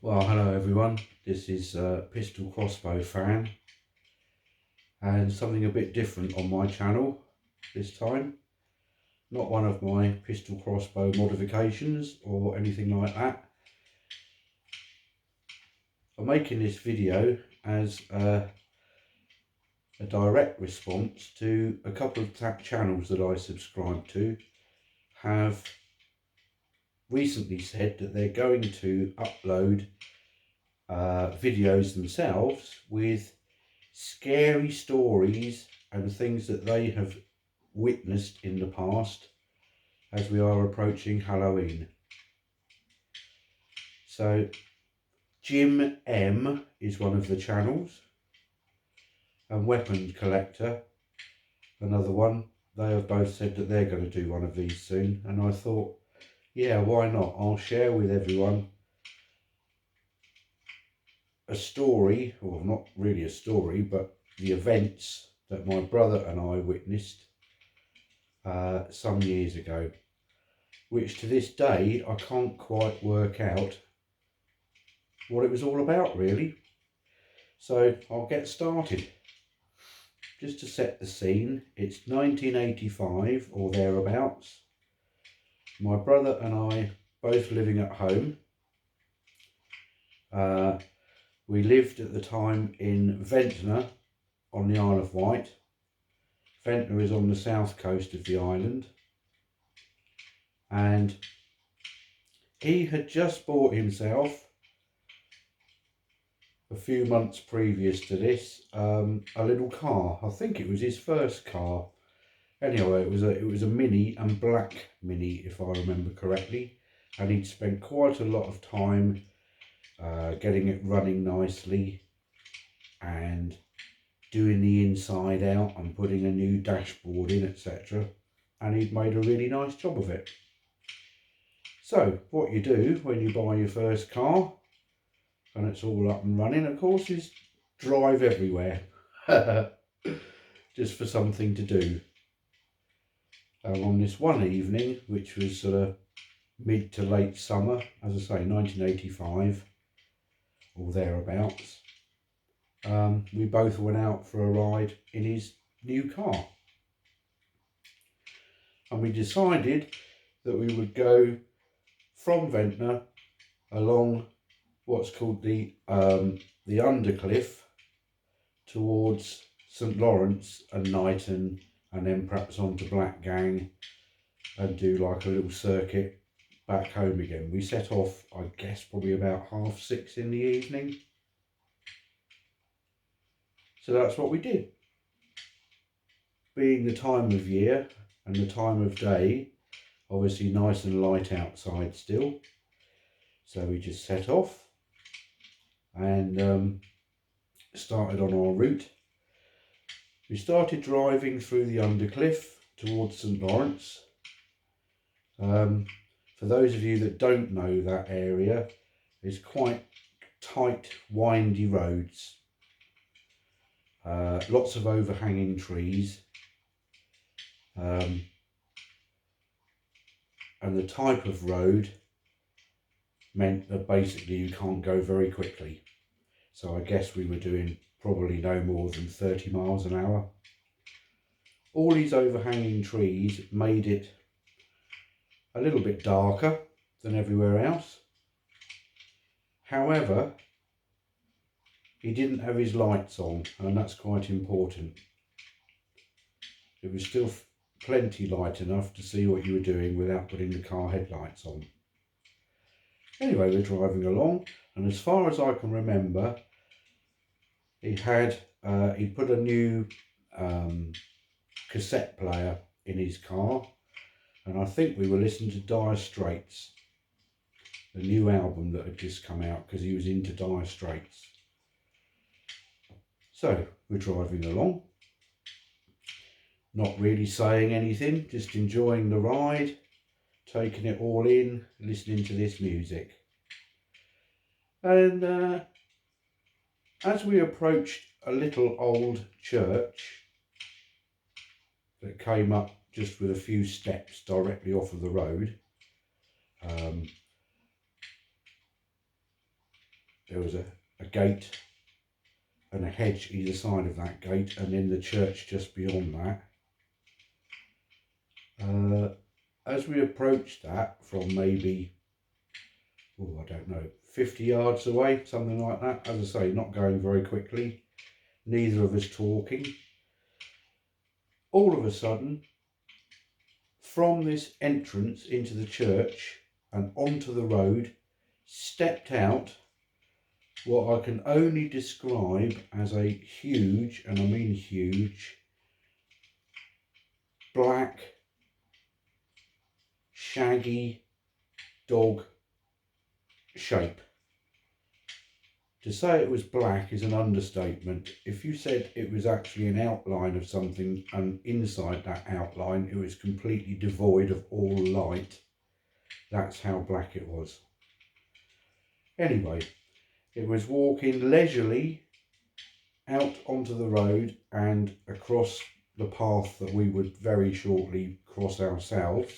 Well, hello everyone. This is Pistol Crossbow Fan, and something a bit different on my channel this time. Not one of my pistol crossbow modifications or anything like that. I'm making this video as a direct response to a couple of channels that I subscribe to have recently said that they're going to upload videos themselves with scary stories and things that they have witnessed in the past as we are approaching Halloween. So Jim M is one of the channels, and Weapons Collector another one. They have both said that they're going to do one of these soon, and I thought, yeah, why not? I'll share with everyone a story, or not really a story, but the events that my brother and I witnessed some years ago, which to this day I can't quite work out what it was all about really. So I'll get started. Just to set the scene, it's 1985 or thereabouts. My brother and I both living at home. We lived at the time in Ventnor on the Isle of Wight. Ventnor is on the south coast of the island, and he had just bought himself, a few months previous to this, a little car. I think it was his first car. Anyway, it was a Mini, and black Mini if I remember correctly, and he'd spent quite a lot of time getting it running nicely and doing the inside out and putting a new dashboard in, etc. And he'd made a really nice job of it. So what you do when you buy your first car and it's all up and running, of course, is drive everywhere just for something to do. On this one evening, which was sort of mid to late summer, as I say, 1985 or thereabouts, we both went out for a ride in his new car, and we decided that we would go from Ventnor along what's called the Undercliff towards St Lawrence and Knighton, and then perhaps on to Blackgang and do like a little circuit back home again. We set off, I guess, probably about 6:30 in the evening. So that's what we did. Being the time of year and the time of day, obviously nice and light outside still. So we just set off and started on our route. We started driving through the Undercliff towards St Lawrence. For those of you that don't know that area, it's quite tight, windy roads. Lots of overhanging trees. And the type of road meant that basically you can't go very quickly. So I guess we were doing probably no more than 30 miles an hour. All these overhanging trees made it a little bit darker than everywhere else. However, he didn't have his lights on, and that's quite important. It was still plenty light enough to see what you were doing without putting the car headlights on. Anyway, we're driving along, and as far as I can remember, he put a new cassette player in his car, and I think we were listening to Dire Straits, the new album that had just come out, because he was into Dire Straits. So we're driving along, not really saying anything, just enjoying the ride, taking it all in, listening to this music. And as we approached a little old church that came up just with a few steps directly off of the road, there was a gate and a hedge either side of that gate, and then the church just beyond that. As we approached that from maybe, oh, I don't know, 50 yards away, something like that, as I say, not going very quickly, neither of us talking, all of a sudden, from this entrance into the church and onto the road, stepped out what I can only describe as a huge, and I mean huge, black, shaggy dog shape. To say it was black is an understatement. If you said it was actually an outline of something, and inside that outline it was completely devoid of all light, that's how black it was. Anyway, it was walking leisurely out onto the road and across the path that we would very shortly cross ourselves,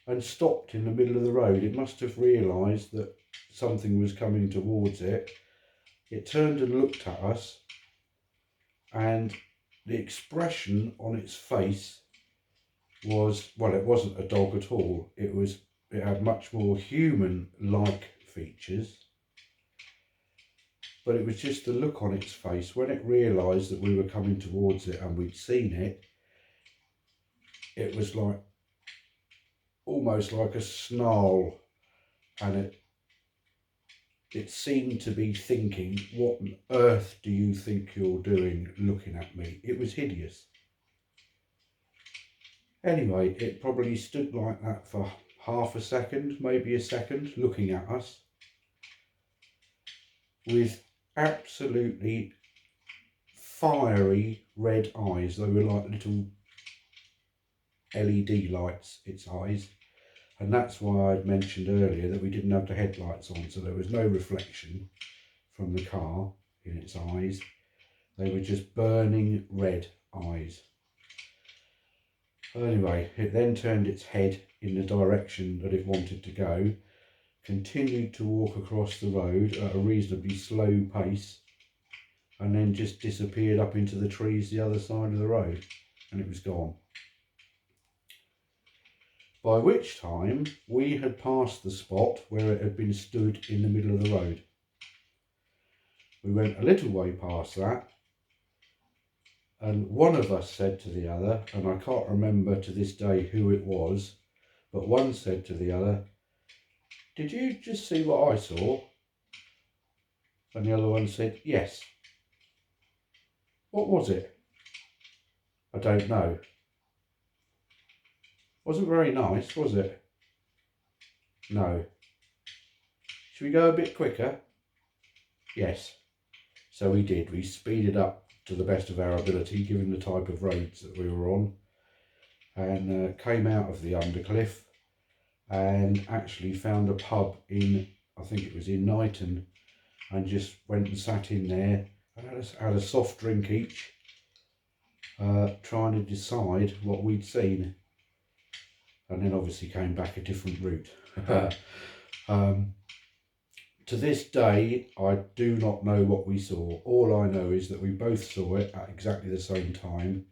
and stopped in the middle of the road. It must have realised that something was coming towards it. It turned and looked at us, and the expression on its face was, well, it wasn't a dog at all. It had much more human-like features, but it was just the look on its face. When it realised that we were coming towards it and we'd seen it, it was like, almost like a snarl, and it seemed to be thinking, what on earth do you think you're doing looking at me? It was hideous. Anyway, it probably stood like that for half a second, maybe a second, looking at us with absolutely fiery red eyes. They were like little LED lights, its eyes. And that's why I'd mentioned earlier that we didn't have the headlights on, so there was no reflection from the car in its eyes. They were just burning red eyes. Anyway, it then turned its head in the direction that it wanted to go, continued to walk across the road at a reasonably slow pace, and then just disappeared up into the trees the other side of the road, and it was gone. By which time we had passed the spot where it had been stood in the middle of the road. We went a little way past that, and one of us said to the other, and I can't remember to this day who it was, but one said to the other, "Did you just see what I saw?" And the other one said, "Yes." "What was it?" "I don't know." "Wasn't very nice, was it?" "No." "Should we go a bit quicker?" "Yes." So we did. We speeded up to the best of our ability, given the type of roads that we were on, and came out of the undercliff and actually found a pub in, I think it was in Knighton, and just went and sat in there and had a soft drink each, trying to decide what we'd seen, and then obviously came back a different route. To this day, I do not know what we saw. All I know is that we both saw it at exactly the same time.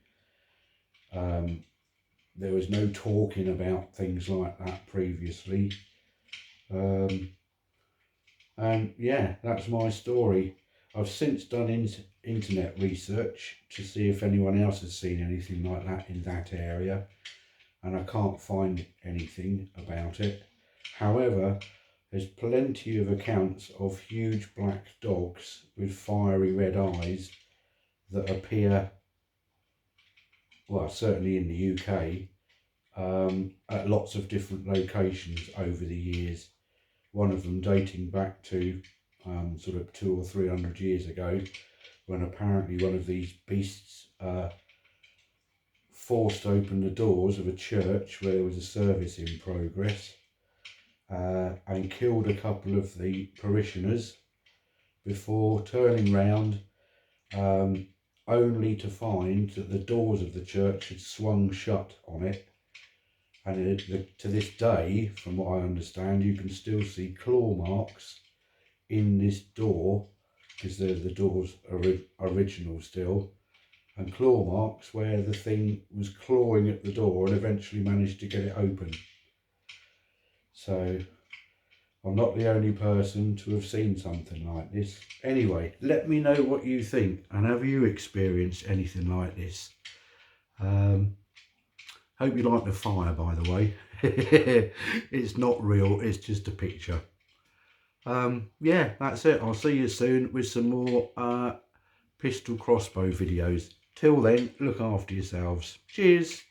There was no talking about things like that previously. And yeah, that's my story. I've since done internet research to see if anyone else has seen anything like that in that area, and I can't find anything about it. However, there's plenty of accounts of huge black dogs with fiery red eyes that appear, well, certainly in the UK, at lots of different locations over the years. One of them dating back to sort of 200 or 300 years ago, when apparently one of these beasts forced open the doors of a church where there was a service in progress, and killed a couple of the parishioners before turning round, only to find that the doors of the church had swung shut on it. And to this day, from what I understand, you can still see claw marks in this door, because the door's original still, and claw marks where the thing was clawing at the door and eventually managed to get it open. So I'm not the only person to have seen something like this. Anyway, let me know what you think, and have you experienced anything like this? Hope you like the fire, by the way. It's not real, it's just a picture. Yeah, that's it. I'll see you soon with some more pistol crossbow videos. Till then, look after yourselves. Cheers.